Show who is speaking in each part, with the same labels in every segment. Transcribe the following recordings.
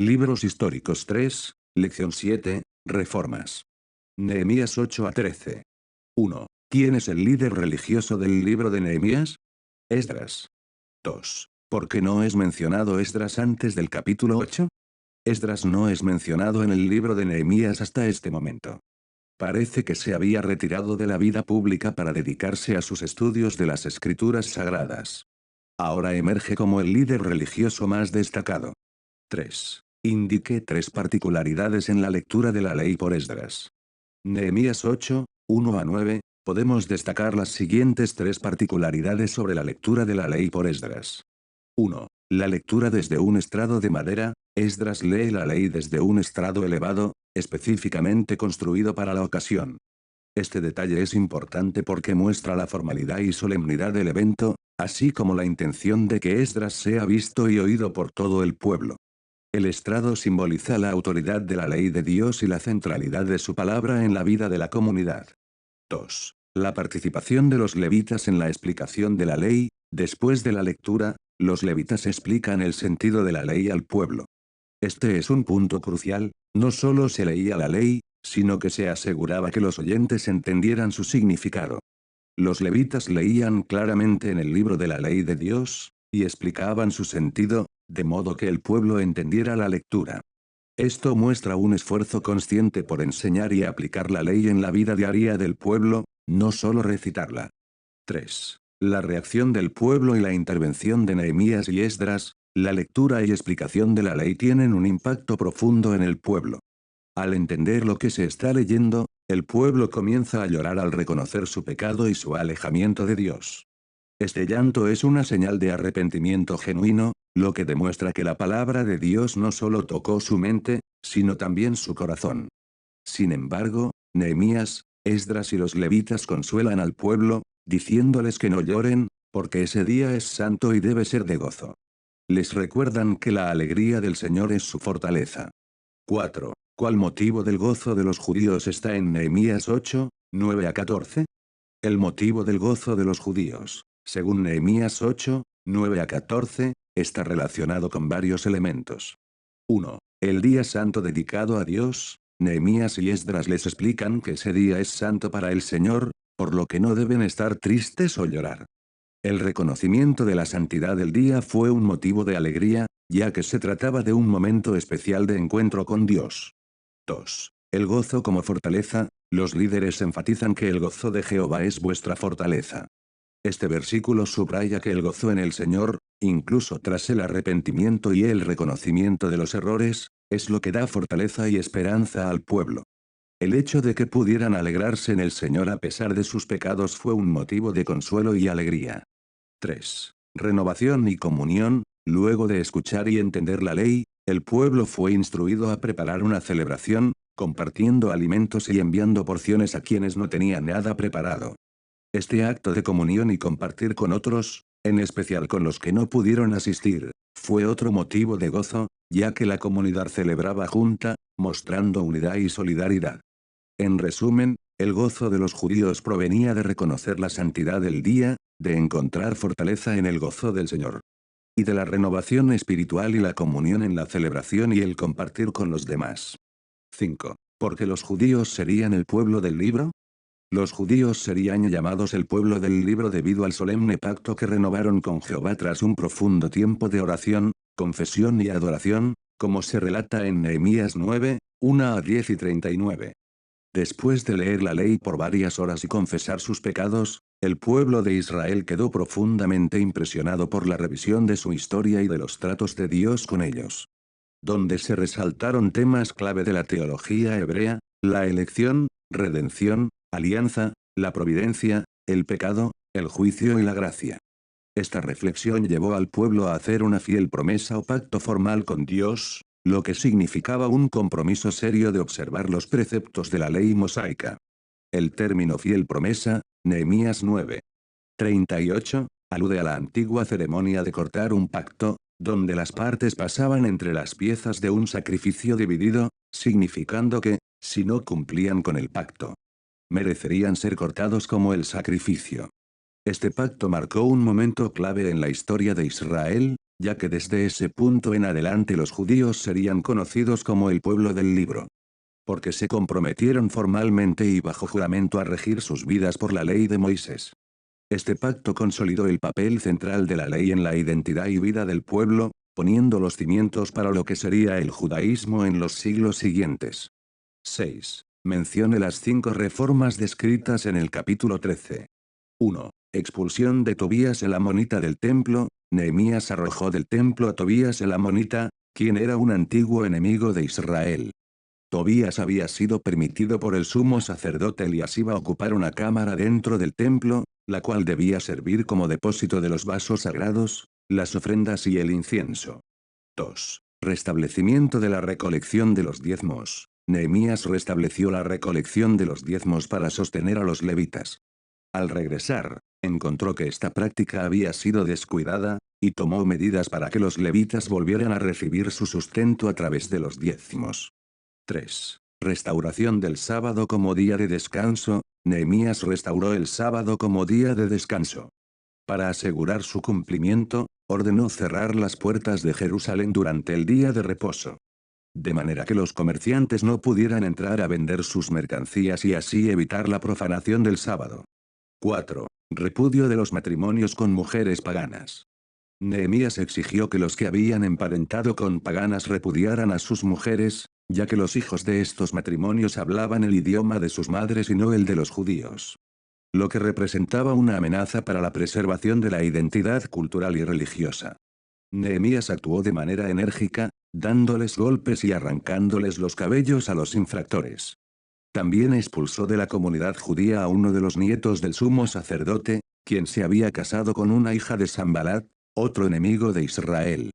Speaker 1: Libros históricos 3, lección 7, reformas. Nehemías 8 a 13. 1. ¿Quién es el líder religioso del libro de Nehemías? Esdras. 2. ¿Por qué no es mencionado Esdras antes del capítulo 8? Esdras no es mencionado en el libro de Nehemías hasta este momento. Parece que se había retirado de la vida pública para dedicarse a sus estudios de las escrituras sagradas. Ahora emerge como el líder religioso más destacado. 3. Indique tres particularidades en la lectura de la ley por Esdras. Nehemías 8, 1 a 9, podemos destacar las siguientes tres particularidades sobre la lectura de la ley por Esdras. 1. La lectura desde un estrado de madera. Esdras lee la ley desde un estrado elevado, específicamente construido para la ocasión. Este detalle es importante porque muestra la formalidad y solemnidad del evento, así como la intención de que Esdras sea visto y oído por todo el pueblo. El estrado simboliza la autoridad de la ley de Dios y la centralidad de su palabra en la vida de la comunidad. 2. La participación de los levitas en la explicación de la ley. Después de la lectura, los levitas explican el sentido de la ley al pueblo. Este es un punto crucial, no solo se leía la ley, sino que se aseguraba que los oyentes entendieran su significado. Los levitas leían claramente en el libro de la ley de Dios, y explicaban su sentido, de modo que el pueblo entendiera la lectura. Esto muestra un esfuerzo consciente por enseñar y aplicar la ley en la vida diaria del pueblo, no solo recitarla. 3. La reacción del pueblo y la intervención de Nehemías y Esdras. La lectura y explicación de la ley tienen un impacto profundo en el pueblo. Al entender lo que se está leyendo, el pueblo comienza a llorar al reconocer su pecado y su alejamiento de Dios. Este llanto es una señal de arrepentimiento genuino, lo que demuestra que la palabra de Dios no solo tocó su mente, sino también su corazón. Sin embargo, Nehemías, Esdras y los levitas consuelan al pueblo, diciéndoles que no lloren, porque ese día es santo y debe ser de gozo. Les recuerdan que la alegría del Señor es su fortaleza. 4. ¿Cuál motivo del gozo de los judíos está en Nehemías 8, 9 a 14? El motivo del gozo de los judíos, según Nehemías 8, 9 a 14, está relacionado con varios elementos. 1. El día santo dedicado a Dios. Nehemías y Esdras les explican que ese día es santo para el Señor, por lo que no deben estar tristes o llorar. El reconocimiento de la santidad del día fue un motivo de alegría, ya que se trataba de un momento especial de encuentro con Dios. 2. El gozo como fortaleza. Los líderes enfatizan que el gozo de Jehová es vuestra fortaleza. Este versículo subraya que el gozo en el Señor, incluso tras el arrepentimiento y el reconocimiento de los errores, es lo que da fortaleza y esperanza al pueblo. El hecho de que pudieran alegrarse en el Señor a pesar de sus pecados fue un motivo de consuelo y alegría. 3. Renovación y comunión. Luego de escuchar y entender la ley, el pueblo fue instruido a preparar una celebración, compartiendo alimentos y enviando porciones a quienes no tenían nada preparado. Este acto de comunión y compartir con otros, en especial con los que no pudieron asistir, fue otro motivo de gozo, ya que la comunidad celebraba junta, mostrando unidad y solidaridad. En resumen, el gozo de los judíos provenía de reconocer la santidad del día, de encontrar fortaleza en el gozo del Señor, y de la renovación espiritual y la comunión en la celebración y el compartir con los demás. 5. ¿Por qué los judíos serían el pueblo del libro? Los judíos serían llamados el pueblo del libro debido al solemne pacto que renovaron con Jehová tras un profundo tiempo de oración, confesión y adoración, como se relata en Nehemías 9, 1 a 10 y 39. Después de leer la ley por varias horas y confesar sus pecados, el pueblo de Israel quedó profundamente impresionado por la revisión de su historia y de los tratos de Dios con ellos, donde se resaltaron temas clave de la teología hebrea: la elección, redención, alianza, la providencia, el pecado, el juicio y la gracia. Esta reflexión llevó al pueblo a hacer una fiel promesa o pacto formal con Dios, lo que significaba un compromiso serio de observar los preceptos de la ley mosaica. El término fiel promesa, Nehemías 9. 38, alude a la antigua ceremonia de cortar un pacto, donde las partes pasaban entre las piezas de un sacrificio dividido, significando que, si no cumplían con el pacto, merecerían ser cortados como el sacrificio. Este pacto marcó un momento clave en la historia de Israel, ya que desde ese punto en adelante los judíos serían conocidos como el pueblo del libro. Porque se comprometieron formalmente y bajo juramento a regir sus vidas por la ley de Moisés. Este pacto consolidó el papel central de la ley en la identidad y vida del pueblo, poniendo los cimientos para lo que sería el judaísmo en los siglos siguientes. 6. Mencione las 5 reformas descritas en el capítulo 13. 1. Expulsión de Tobías el amonita del templo. Nehemías arrojó del templo a Tobías el amonita, quien era un antiguo enemigo de Israel. Tobías había sido permitido por el sumo sacerdote Eliasib a ocupar una cámara dentro del templo, la cual debía servir como depósito de los vasos sagrados, las ofrendas y el incienso. 2. Restablecimiento de la recolección de los diezmos. Nehemías restableció la recolección de los diezmos para sostener a los levitas. Al regresar, encontró que esta práctica había sido descuidada, y tomó medidas para que los levitas volvieran a recibir su sustento a través de los diezmos. 3. Restauración del sábado como día de descanso. Nehemías restauró el sábado como día de descanso. Para asegurar su cumplimiento, ordenó cerrar las puertas de Jerusalén durante el día de reposo. De manera que los comerciantes no pudieran entrar a vender sus mercancías y así evitar la profanación del sábado. 4. Repudio de los matrimonios con mujeres paganas. Nehemías exigió que los que habían emparentado con paganas repudiaran a sus mujeres, ya que los hijos de estos matrimonios hablaban el idioma de sus madres y no el de los judíos. Lo que representaba una amenaza para la preservación de la identidad cultural y religiosa. Nehemías actuó de manera enérgica, dándoles golpes y arrancándoles los cabellos a los infractores. También expulsó de la comunidad judía a uno de los nietos del sumo sacerdote, quien se había casado con una hija de Sanbalat, otro enemigo de Israel.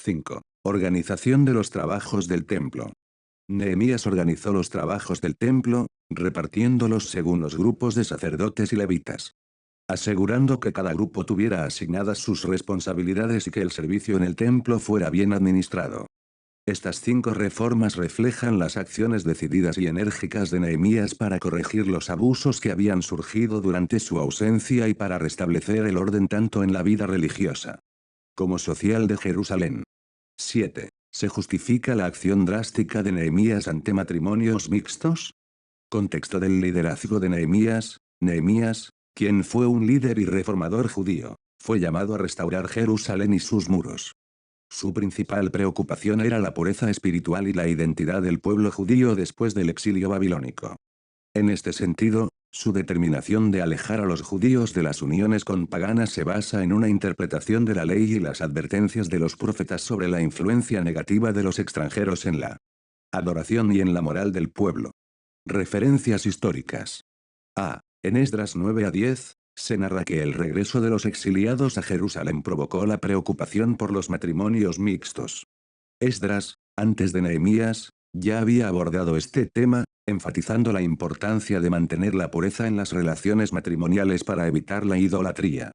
Speaker 1: 5. Organización de los trabajos del templo. Nehemías organizó los trabajos del templo, repartiéndolos según los grupos de sacerdotes y levitas. Asegurando que cada grupo tuviera asignadas sus responsabilidades y que el servicio en el templo fuera bien administrado. Estas 5 reformas reflejan las acciones decididas y enérgicas de Nehemías para corregir los abusos que habían surgido durante su ausencia y para restablecer el orden tanto en la vida religiosa como social de Jerusalén. 7. ¿Se justifica la acción drástica de Nehemías ante matrimonios mixtos? Contexto del liderazgo de Nehemías. Nehemías, quien fue un líder y reformador judío, fue llamado a restaurar Jerusalén y sus muros. Su principal preocupación era la pureza espiritual y la identidad del pueblo judío después del exilio babilónico. En este sentido, su determinación de alejar a los judíos de las uniones con paganas se basa en una interpretación de la ley y las advertencias de los profetas sobre la influencia negativa de los extranjeros en la adoración y en la moral del pueblo. Referencias históricas. A. En Esdras 9 a 10, se narra que el regreso de los exiliados a Jerusalén provocó la preocupación por los matrimonios mixtos. Esdras, antes de Nehemías, ya había abordado este tema, enfatizando la importancia de mantener la pureza en las relaciones matrimoniales para evitar la idolatría.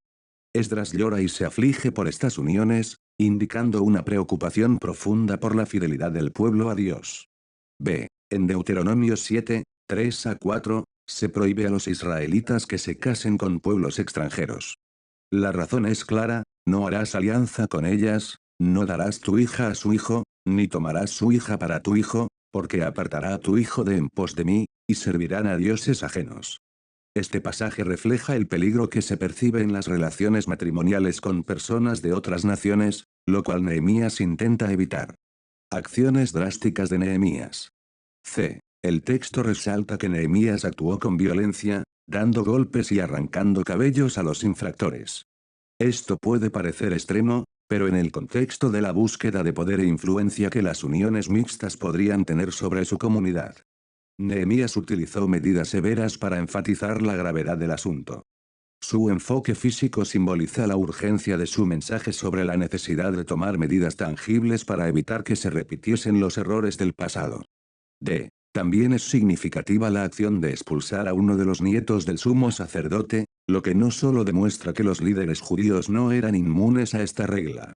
Speaker 1: Esdras llora y se aflige por estas uniones, indicando una preocupación profunda por la fidelidad del pueblo a Dios. B. En Deuteronomio 7, 3 a 4, se prohíbe a los israelitas que se casen con pueblos extranjeros. La razón es clara: no harás alianza con ellas, no darás tu hija a su hijo, ni tomarás su hija para tu hijo, porque apartará a tu hijo de en pos de mí, y servirán a dioses ajenos. Este pasaje refleja el peligro que se percibe en las relaciones matrimoniales con personas de otras naciones, lo cual Nehemías intenta evitar. Acciones drásticas de Nehemías. C. El texto resalta que Nehemías actuó con violencia, dando golpes y arrancando cabellos a los infractores. Esto puede parecer extremo, pero en el contexto de la búsqueda de poder e influencia que las uniones mixtas podrían tener sobre su comunidad, Nehemías utilizó medidas severas para enfatizar la gravedad del asunto. Su enfoque físico simboliza la urgencia de su mensaje sobre la necesidad de tomar medidas tangibles para evitar que se repitiesen los errores del pasado. D. También es significativa la acción de expulsar a uno de los nietos del sumo sacerdote, lo que no solo demuestra que los líderes judíos no eran inmunes a esta regla,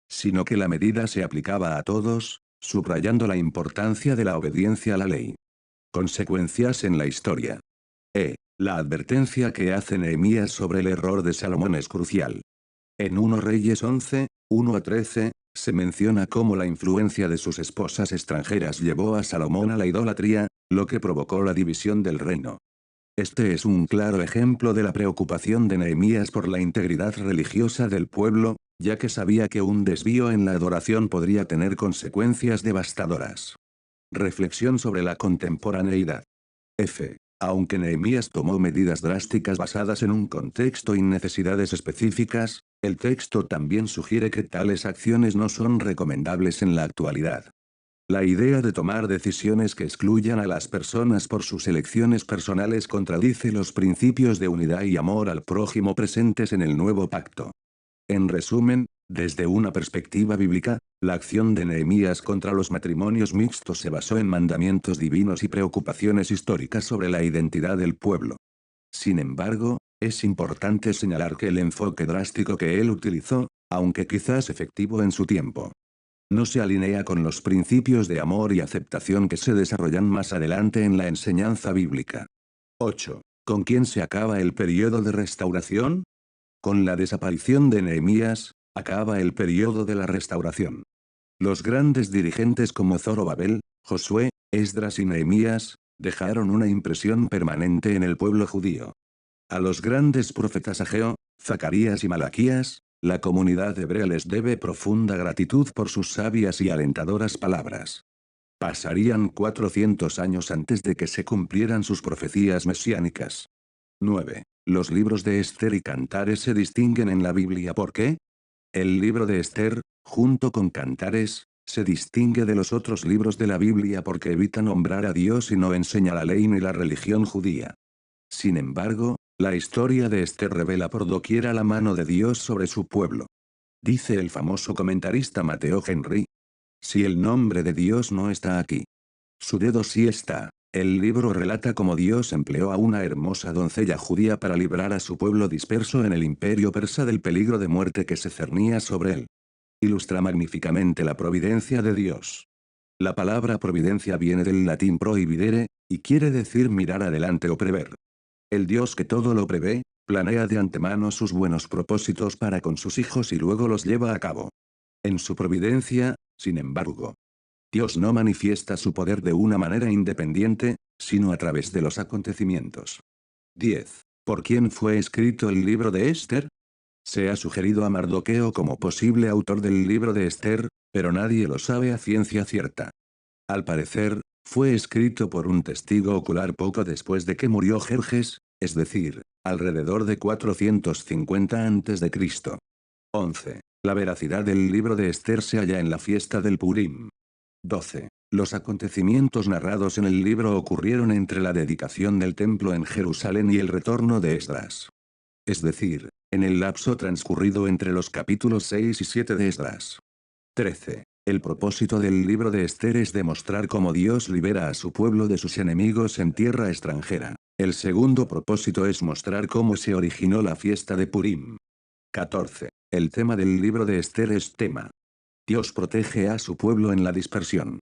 Speaker 1: sino que la medida se aplicaba a todos, subrayando la importancia de la obediencia a la ley. Consecuencias en la historia. La advertencia que hace Nehemías sobre el error de Salomón es crucial. En 1 Reyes 11, 1 a 13, se menciona cómo la influencia de sus esposas extranjeras llevó a Salomón a la idolatría, lo que provocó la división del reino. Este es un claro ejemplo de la preocupación de Nehemías por la integridad religiosa del pueblo, ya que sabía que un desvío en la adoración podría tener consecuencias devastadoras. Reflexión sobre la contemporaneidad. F. Aunque Nehemías tomó medidas drásticas basadas en un contexto y necesidades específicas, el texto también sugiere que tales acciones no son recomendables en la actualidad. La idea de tomar decisiones que excluyan a las personas por sus elecciones personales contradice los principios de unidad y amor al prójimo presentes en el nuevo pacto. En resumen, desde una perspectiva bíblica, la acción de Nehemías contra los matrimonios mixtos se basó en mandamientos divinos y preocupaciones históricas sobre la identidad del pueblo. Sin embargo, es importante señalar que el enfoque drástico que él utilizó, aunque quizás efectivo en su tiempo, no se alinea con los principios de amor y aceptación que se desarrollan más adelante en la enseñanza bíblica. 8. ¿Con quién se acaba el periodo de restauración? Con la desaparición de Nehemías, acaba el periodo de la restauración. Los grandes dirigentes como Zorobabel, Josué, Esdras y Nehemías, dejaron una impresión permanente en el pueblo judío. A los grandes profetas Ageo, Zacarías y Malaquías, la comunidad hebrea les debe profunda gratitud por sus sabias y alentadoras palabras. Pasarían 400 años antes de que se cumplieran sus profecías mesiánicas. 9. Los libros de Esther y Cantares se distinguen en la Biblia. ¿Por qué? El libro de Esther, junto con Cantares, se distingue de los otros libros de la Biblia porque evita nombrar a Dios y no enseña la ley ni la religión judía. Sin embargo, la historia de Esther revela por doquiera la mano de Dios sobre su pueblo. Dice el famoso comentarista Mateo Henry: si el nombre de Dios no está aquí, su dedo sí está. El libro relata cómo Dios empleó a una hermosa doncella judía para librar a su pueblo disperso en el imperio persa del peligro de muerte que se cernía sobre él. Ilustra magníficamente la providencia de Dios. La palabra providencia viene del latín prohibidere, y quiere decir mirar adelante o prever. El Dios que todo lo prevé, planea de antemano sus buenos propósitos para con sus hijos y luego los lleva a cabo. En su providencia, sin embargo, Dios no manifiesta su poder de una manera independiente, sino a través de los acontecimientos. 10. ¿Por quién fue escrito el libro de Esther? Se ha sugerido a Mardoqueo como posible autor del libro de Esther, pero nadie lo sabe a ciencia cierta. Al parecer, fue escrito por un testigo ocular poco después de que murió Jerjes, es decir, alrededor de 450 a.C. 11. La veracidad del libro de Esther se halla en la fiesta del Purim. 12. Los acontecimientos narrados en el libro ocurrieron entre la dedicación del templo en Jerusalén y el retorno de Esdras. Es decir, en el lapso transcurrido entre los capítulos 6 y 7 de Esdras. 13. El propósito del libro de Esther es demostrar cómo Dios libera a su pueblo de sus enemigos en tierra extranjera. El segundo propósito es mostrar cómo se originó la fiesta de Purim. 14. El tema del libro de Esther es tema. Dios protege a su pueblo en la dispersión.